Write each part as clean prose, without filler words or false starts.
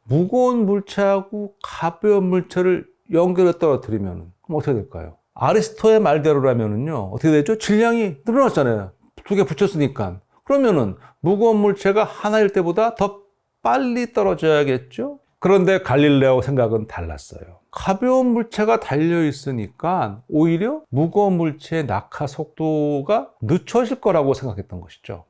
무거운 물체하고 가벼운 물체를 연결해 떨어뜨리면 그럼 어떻게 될까요? 아리스토의 말대로라면은요, 어떻게 되죠? 질량이 늘어났잖아요. 두 개 붙였으니까. 그러면은 무거운 물체가 하나일 때보다 더 빨리 떨어져야겠죠? 그런데 갈릴레오 생각은 달랐어요. 가벼운 물체가 달려있으니까 오히려 무거운 물체의 낙하 속도가 늦춰질 거라고 생각했던 것이죠.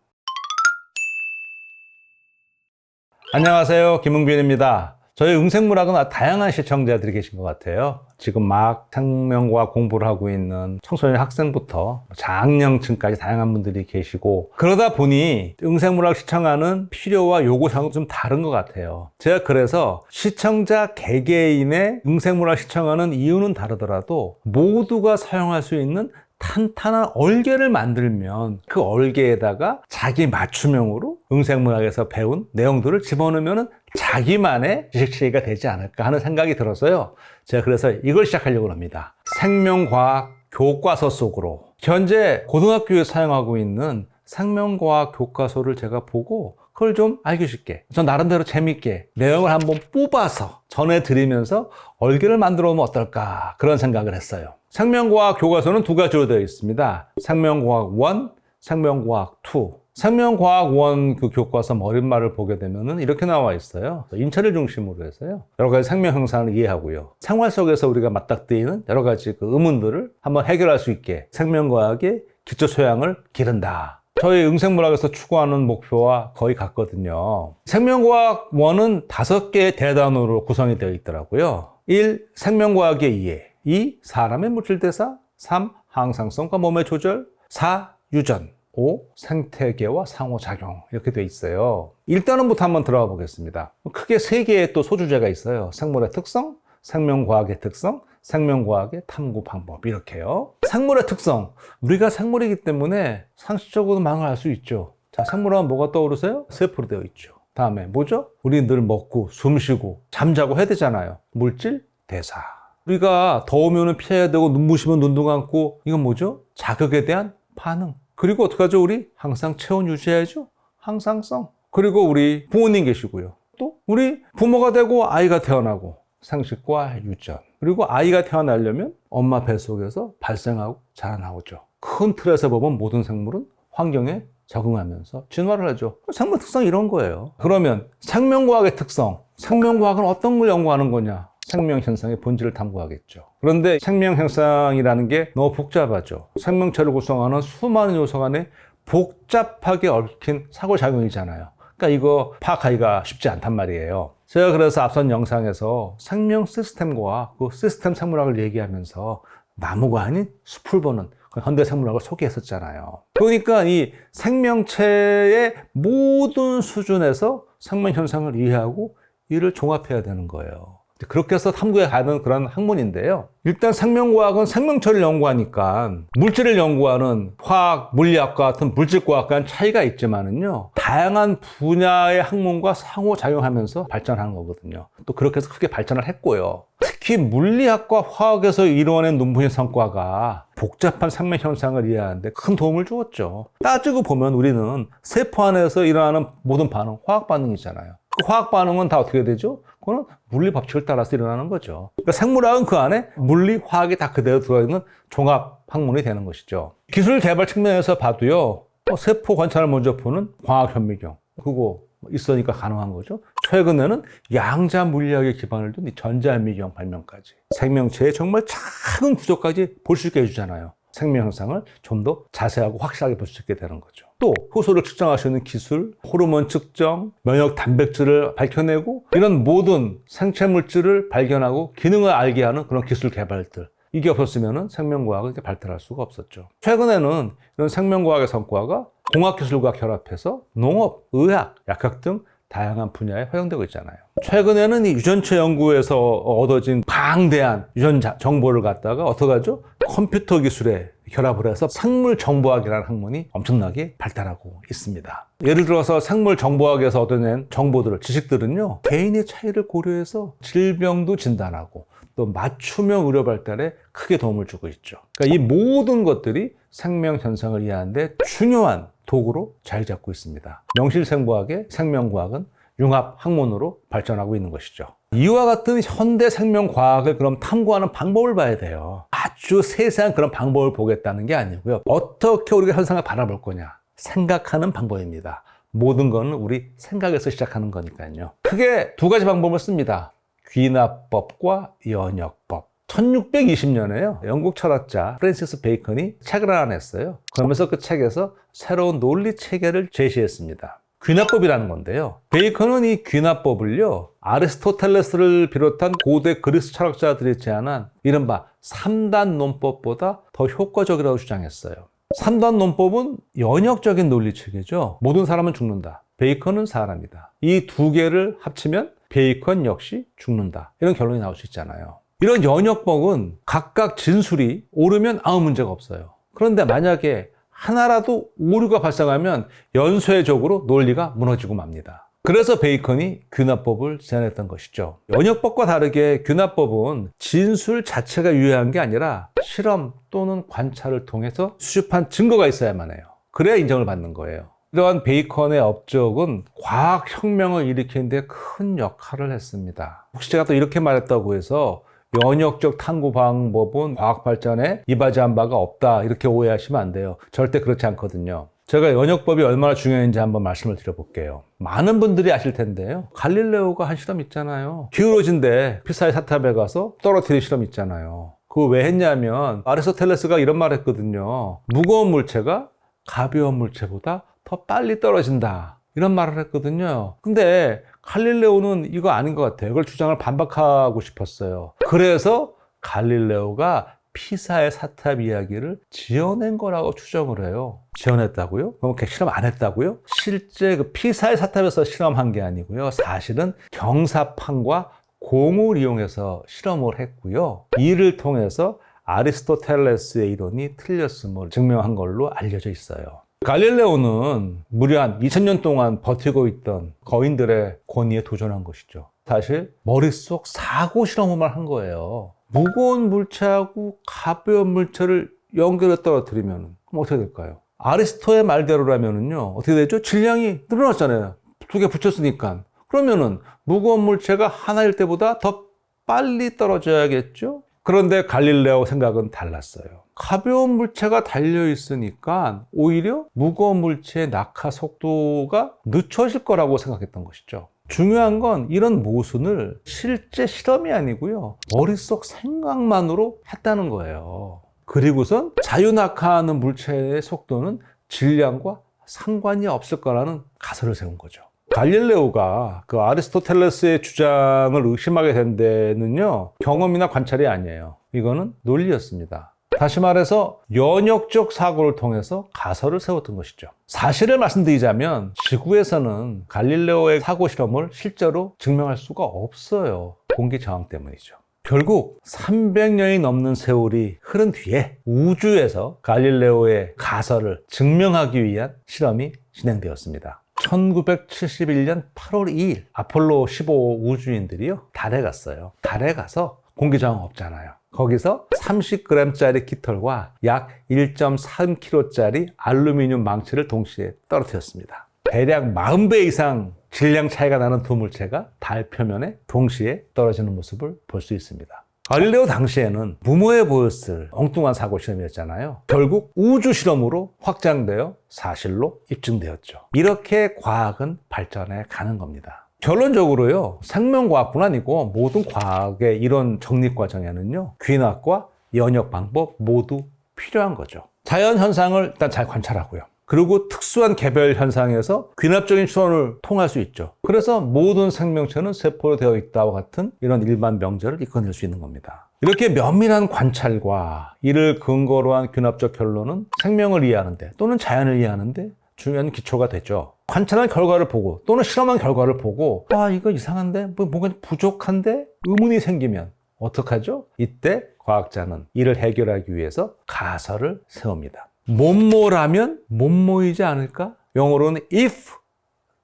안녕하세요, 김흥빈입니다. 저희 응생물학은 다양한 시청자들이 계신 것 같아요. 지금 막 생명과학 공부를 하고 있는 청소년 학생부터 장년층까지 다양한 분들이 계시고, 그러다 보니 응생물학 시청하는 필요와 요구사항도 좀 다른 것 같아요. 제가 그래서 시청자 개개인의 응생물학 시청하는 이유는 다르더라도 모두가 사용할 수 있는 탄탄한 얼개를 만들면 그 얼개에다가 자기 맞춤형으로 응생물학에서 배운 내용들을 집어넣으면 자기만의 지식체계가 되지 않을까 하는 생각이 들어서요. 제가 그래서 이걸 시작하려고 합니다. 생명과학 교과서 속으로 현재 고등학교에 사용하고 있는 생명과학 교과서를 제가 보고 그걸 좀 알기 쉽게, 저 나름대로 재밌게 내용을 한번 뽑아서 전해드리면서 얼개를 만들어 보면 어떨까 그런 생각을 했어요. 생명과학 교과서는 두 가지로 되어 있습니다. 생명과학 1, 생명과학 2. 생명과학 1 그 교과서 머릿말을 보게 되면 이렇게 나와 있어요. 인체를 중심으로 해서요, 여러 가지 생명 형상을 이해하고요, 생활 속에서 우리가 맞닥뜨리는 여러 가지 그 의문들을 한번 해결할 수 있게 생명과학의 기초 소양을 기른다. 저희 응생물학에서 추구하는 목표와 거의 같거든요. 생명과학 1은 5개의 대단으로 구성이 되어 있더라고요. 1. 생명과학의 이해. 2. 사람의 물질대사. 3. 항상성과 몸의 조절. 4. 유전. 5. 생태계와 상호작용. 이렇게 되어 있어요. 1단원부터 한번 들어가 보겠습니다. 크게 3개의 또 소주제가 있어요. 생물의 특성, 생명과학의 특성, 생명과학의 탐구 방법, 이렇게요. 생물의 특성, 우리가 생물이기 때문에 상식적으로 망을 알 수 있죠. 자, 생물하면 뭐가 떠오르세요? 세포로 되어 있죠. 다음에 뭐죠? 우리 늘 먹고 숨쉬고 잠자고 해야 되잖아요. 물질, 대사. 우리가 더우면 피해야 되고 눈부시면 눈도 감고, 이건 뭐죠? 자극에 대한 반응. 그리고 어떡하죠? 우리 항상 체온 유지해야죠. 항상성. 그리고 우리 부모님 계시고요, 또 우리 부모가 되고 아이가 태어나고 생식과 유전. 그리고 아이가 태어나려면 엄마 뱃속에서 발생하고 자라나오죠. 큰 틀에서 보면 모든 생물은 환경에 적응하면서 진화를 하죠. 생물 특성이 이런 거예요. 그러면 생명과학의 특성, 생명과학은 어떤 걸 연구하는 거냐? 생명 현상의 본질을 탐구하겠죠. 그런데 생명 현상이라는 게 너무 복잡하죠. 생명체를 구성하는 수많은 요소 간에 복잡하게 얽힌 상호작용이잖아요. 그러니까 이거 파악하기가 쉽지 않단 말이에요. 제가 그래서 앞선 영상에서 생명 시스템과 그 시스템 생물학을 얘기하면서 나무가 아닌 숲을 보는 현대 생물학을 소개했었잖아요. 그러니까 이 생명체의 모든 수준에서 생명 현상을 이해하고 이를 종합해야 되는 거예요. 그렇게 해서 탐구해 가는 그런 학문인데요. 일단 생명과학은 생명체를 연구하니까 물질을 연구하는 화학, 물리학과 같은 물질과학과는 차이가 있지만은요, 다양한 분야의 학문과 상호작용하면서 발전하는 거거든요. 또 그렇게 해서 크게 발전을 했고요. 특히 물리학과 화학에서 이루어낸 논문의 성과가 복잡한 생명 현상을 이해하는데 큰 도움을 주었죠. 따지고 보면 우리는 세포 안에서 일어나는 모든 반응, 화학 반응이잖아요. 그 화학 반응은 다 어떻게 되죠? 그거는 물리 법칙을 따라서 일어나는 거죠. 그러니까 생물학은 그 안에 물리, 화학이 다 그대로 들어있는 종합 학문이 되는 것이죠. 기술 개발 측면에서 봐도요, 세포 관찰을 먼저 보는 광학 현미경, 그거 있으니까 가능한 거죠. 최근에는 양자 물리학에 기반을 둔 전자 현미경 발명까지 생명체의 정말 작은 구조까지 볼 수 있게 해주잖아요. 생명 현상을 좀 더 자세하고 확실하게 볼 수 있게 되는 거죠. 또 효소를 측정할 수 있는 기술, 호르몬 측정, 면역 단백질을 밝혀내고 이런 모든 생체 물질을 발견하고 기능을 알게 하는 그런 기술 개발들, 이게 없었으면 생명과학은 이렇게 발달할 수가 없었죠. 최근에는 이런 생명과학의 성과가 공학기술과 결합해서 농업, 의학, 약학 등 다양한 분야에 활용되고 있잖아요. 최근에는 이 유전체 연구에서 얻어진 방대한 유전 정보를 갖다가 어떻게 하죠? 컴퓨터 기술에 결합을 해서 생물정보학이라는 학문이 엄청나게 발달하고 있습니다. 예를 들어서 생물정보학에서 얻어낸 정보들을, 지식들은요, 개인의 차이를 고려해서 질병도 진단하고 또 맞춤형 의료 발달에 크게 도움을 주고 있죠. 그러니까 이 모든 것들이 생명 현상을 이해하는 데 중요한 도구로 자리 잡고 있습니다. 명실상부하게 생명과학은 융합 학문으로 발전하고 있는 것이죠. 이와 같은 현대 생명과학을 그럼 탐구하는 방법을 봐야 돼요. 아주 세세한 그런 방법을 보겠다는 게 아니고요. 어떻게 우리가 현상을 바라볼 거냐. 생각하는 방법입니다. 모든 거는 우리 생각에서 시작하는 거니까요. 크게 두 가지 방법을 씁니다. 귀납법과 연역법. 1620년에요. 영국 철학자 프랜시스 베이컨이 책을 하나 냈어요. 그러면서 그 책에서 새로운 논리 체계를 제시했습니다. 귀납법이라는 건데요. 베이컨은 이 귀납법을요, 아리스토텔레스를 비롯한 고대 그리스 철학자들이 제안한 이른바 3단 논법보다 더 효과적이라고 주장했어요. 3단 논법은 연역적인 논리 체계죠. 모든 사람은 죽는다. 베이컨은 사람이다. 이 두 개를 합치면 베이컨 역시 죽는다. 이런 결론이 나올 수 있잖아요. 이런 연역법은 각각 진술이 옳으면 아무 문제가 없어요. 그런데 만약에 하나라도 오류가 발생하면 연쇄적으로 논리가 무너지고 맙니다. 그래서 베이컨이 귀납법을 제안했던 것이죠. 연역법과 다르게 귀납법은 진술 자체가 유효한 게 아니라 실험 또는 관찰을 통해서 수집한 증거가 있어야만 해요. 그래야 인정을 받는 거예요. 이러한 베이컨의 업적은 과학혁명을 일으키는 데 큰 역할을 했습니다. 혹시 제가 또 이렇게 말했다고 해서 연역적 탐구 방법은 과학 발전에 이바지한 바가 없다 이렇게 오해하시면 안 돼요. 절대 그렇지 않거든요. 제가 연역법이 얼마나 중요한지 한번 말씀을 드려볼게요. 많은 분들이 아실 텐데요. 갈릴레오가 한 실험 있잖아요. 기울어진 데 피사의 사탑에 가서 떨어뜨린 실험 있잖아요. 그거 왜 했냐면 아리스토텔레스가 이런 말 했거든요. 무거운 물체가 가벼운 물체보다 더 빨리 떨어진다. 이런 말을 했거든요. 근데 갈릴레오는 이거 아닌 것 같아요. 이걸 주장을 반박하고 싶었어요. 그래서 갈릴레오가 피사의 사탑 이야기를 지어낸 거라고 추정을 해요. 지어냈다고요? 그럼 실험 안 했다고요? 실제 그 피사의 사탑에서 실험한 게 아니고요. 사실은 경사판과 공을 이용해서 실험을 했고요. 이를 통해서 아리스토텔레스의 이론이 틀렸음을 증명한 걸로 알려져 있어요. 갈릴레오는 무려 한 2000년 동안 버티고 있던 거인들의 권위에 도전한 것이죠. 사실 머릿속 사고 실험을 한 거예요. 무거운 물체하고 가벼운 물체를 연결해 떨어뜨리면 그럼 어떻게 될까요? 아리스토의 말대로라면요 어떻게 되죠? 질량이 늘어났잖아요. 두 개 붙였으니까. 그러면은 무거운 물체가 하나일 때보다 더 빨리 떨어져야겠죠? 그런데 갈릴레오 생각은 달랐어요. 가벼운 물체가 달려있으니까 오히려 무거운 물체의 낙하 속도가 늦춰질 거라고 생각했던 것이죠. 중요한 건 이런 모순을 실제 실험이 아니고요. 머릿속 생각만으로 했다는 거예요. 그리고선 자유낙하하는 물체의 속도는 질량과 상관이 없을 거라는 가설을 세운 거죠. 갈릴레오가 그 아리스토텔레스의 주장을 의심하게 된 데는요, 경험이나 관찰이 아니에요. 이거는 논리였습니다. 다시 말해서 연역적 사고를 통해서 가설을 세웠던 것이죠. 사실을 말씀드리자면 지구에서는 갈릴레오의 사고 실험을 실제로 증명할 수가 없어요. 공기 저항 때문이죠. 결국 300년이 넘는 세월이 흐른 뒤에 우주에서 갈릴레오의 가설을 증명하기 위한 실험이 진행되었습니다. 1971년 8월 2일 아폴로 15 우주인들이요 달에 갔어요. 달에 가서 공기 저항 없잖아요. 거기서 30g짜리 깃털과 약 1.3kg짜리 알루미늄 망치를 동시에 떨어뜨렸습니다. 대략 40배 이상 질량 차이가 나는 두 물체가 달 표면에 동시에 떨어지는 모습을 볼 수 있습니다. 갈릴레오 당시에는 무모해 보였을 엉뚱한 사고 실험이었잖아요. 결국 우주 실험으로 확장되어 사실로 입증되었죠. 이렇게 과학은 발전해 가는 겁니다. 결론적으로요, 생명과학뿐 아니고 모든 과학의 이런 정립 과정에는요, 귀납과 연역 방법 모두 필요한 거죠. 자연 현상을 일단 잘 관찰하고요. 그리고 특수한 개별 현상에서 귀납적인 추론을 통할 수 있죠. 그래서 모든 생명체는 세포로 되어 있다와 같은 이런 일반 명제를 이끌어낼 수 있는 겁니다. 이렇게 면밀한 관찰과 이를 근거로 한 귀납적 결론은 생명을 이해하는데 또는 자연을 이해하는데 중요한 기초가 되죠. 관찰한 결과를 보고 또는 실험한 결과를 보고 이거 이상한데? 뭔가 부족한데? 의문이 생기면 어떡하죠? 이때 과학자는 이를 해결하기 위해서 가설을 세웁니다. 뭐뭐라면 뭐뭐이지 않을까? 영어로는 if,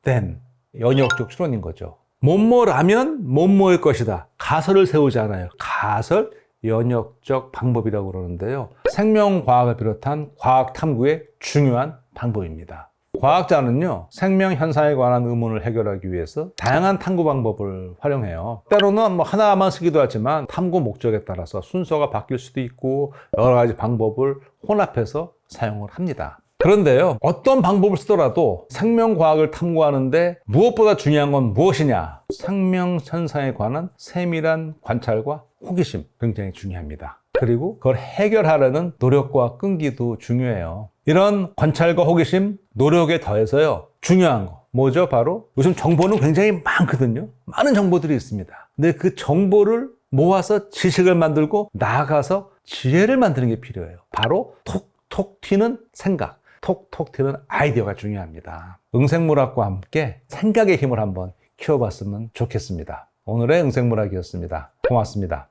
then 연역적 추론인 거죠. 뭐뭐라면 뭐뭐일 것이다. 가설을 세우잖아요. 가설, 연역적 방법이라고 그러는데요. 생명과학을 비롯한 과학 탐구의 중요한 방법입니다. 과학자는요, 생명 현상에 관한 의문을 해결하기 위해서 다양한 탐구 방법을 활용해요. 때로는 뭐 하나만 쓰기도 하지만 탐구 목적에 따라서 순서가 바뀔 수도 있고 여러 가지 방법을 혼합해서 사용을 합니다. 그런데요, 어떤 방법을 쓰더라도 생명과학을 탐구하는데 무엇보다 중요한 건 무엇이냐? 생명 현상에 관한 세밀한 관찰과 호기심, 굉장히 중요합니다. 그리고 그걸 해결하려는 노력과 끈기도 중요해요. 이런 관찰과 호기심, 노력에 더해서요, 중요한 거 뭐죠? 바로 요즘 정보는 굉장히 많거든요. 많은 정보들이 있습니다. 근데 그 정보를 모아서 지식을 만들고 나아가서 지혜를 만드는 게 필요해요. 바로 톡톡 튀는 생각, 톡톡 튀는 아이디어가 중요합니다. 응생물학과 함께 생각의 힘을 한번 키워봤으면 좋겠습니다. 오늘의 응생물학이었습니다. 고맙습니다.